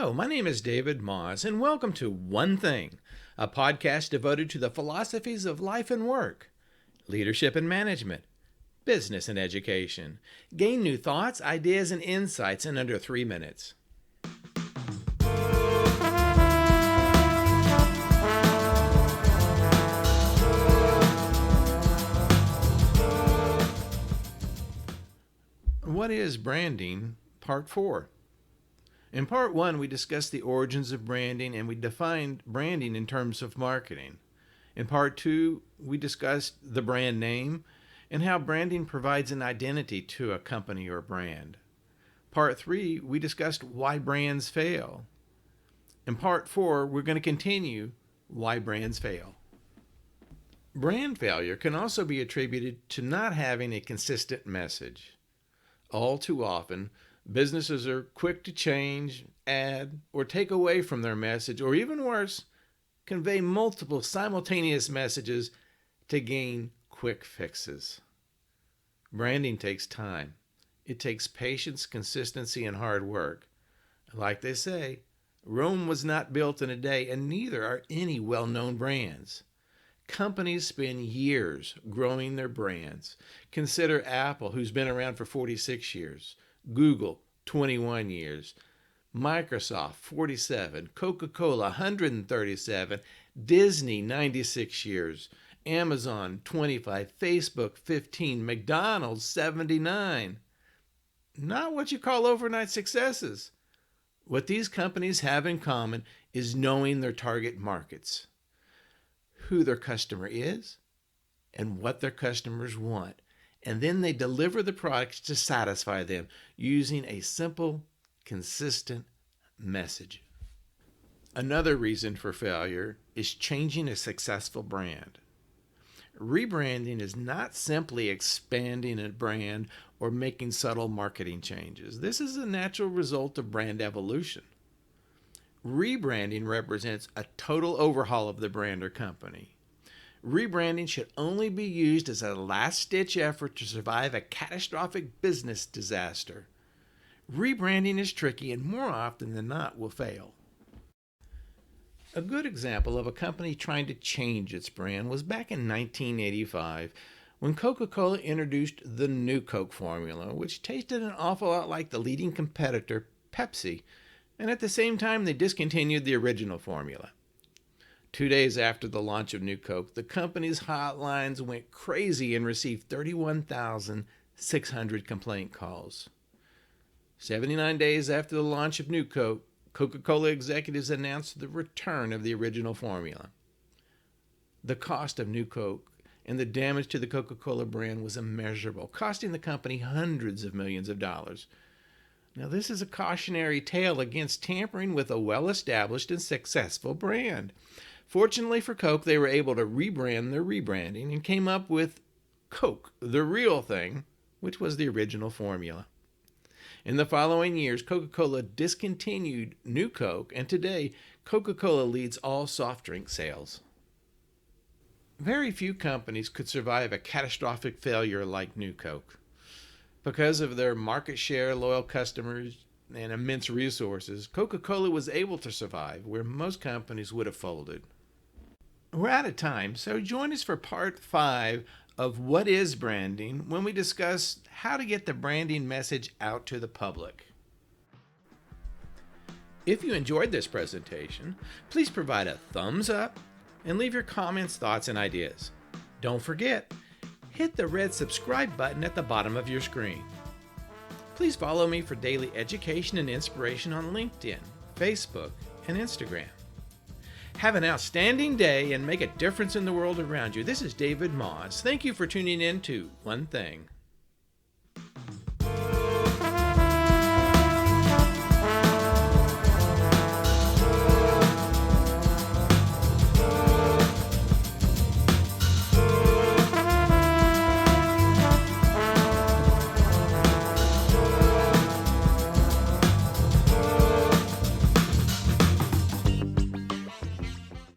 Hello, my name is David Moss, and welcome to One Thing, a podcast devoted to the philosophies of life and work, leadership and management, business and education. Gain new thoughts, ideas, and insights in under 3 minutes. What is branding? Part 4. In Part 1, we discussed the origins of branding and we defined branding in terms of marketing. In Part 2, we discussed the brand name and how branding provides an identity to a company or brand. Part 3, we discussed why brands fail. In Part 4, we're going to continue why brands fail. Brand failure can also be attributed to not having a consistent message. All too often, businesses are quick to change, add, or take away from their message, or even worse, convey multiple simultaneous messages to gain quick fixes. Branding takes time. It takes patience, consistency, and hard work. Like they say, Rome was not built in a day, and neither are any well-known brands. Companies spend years growing their brands. Consider Apple, who's been around for 46 years. Google, 21 years. Microsoft, 47. Coca Cola, 137. Disney, 96 years. Amazon, 25. Facebook, 15. McDonald's, 79. Not what you call overnight successes. What these companies have in common is knowing their target markets, who their customer is, and what their customers want. And then they deliver the products to satisfy them using a simple, consistent message. Another reason for failure is changing a successful brand. Rebranding is not simply expanding a brand or making subtle marketing changes. This is a natural result of brand evolution. Rebranding represents a total overhaul of the brand or company. Rebranding should only be used as a last-ditch effort to survive a catastrophic business disaster. Rebranding is tricky and more often than not will fail. A good example of a company trying to change its brand was back in 1985 when Coca Cola introduced the new Coke formula, which tasted an awful lot like the leading competitor, Pepsi, and at the same time they discontinued the original formula. 2 days after the launch of New Coke, the company's hotlines went crazy and received 31,600 complaint calls. 79 days after the launch of New Coke, Coca-Cola executives announced the return of the original formula. The cost of New Coke and the damage to the Coca-Cola brand was immeasurable, costing the company hundreds of millions of dollars. Now, this is a cautionary tale against tampering with a well-established and successful brand. Fortunately for Coke, they were able to rebrand their rebranding and came up with Coke, the real thing, which was the original formula. In the following years, Coca-Cola discontinued New Coke, and today, Coca-Cola leads all soft drink sales. Very few companies could survive a catastrophic failure like New Coke. Because of their market share, loyal customers, and immense resources, Coca-Cola was able to survive where most companies would have folded. We're out of time, so join us for Part 5 of What is Branding when we discuss how to get the branding message out to the public. If you enjoyed this presentation, please provide a thumbs up and leave your comments, thoughts, and ideas. Don't forget, hit the red subscribe button at the bottom of your screen. Please follow me for daily education and inspiration on LinkedIn, Facebook, and Instagram. Have an outstanding day and make a difference in the world around you. This is David Moss. Thank you for tuning in to One Thing.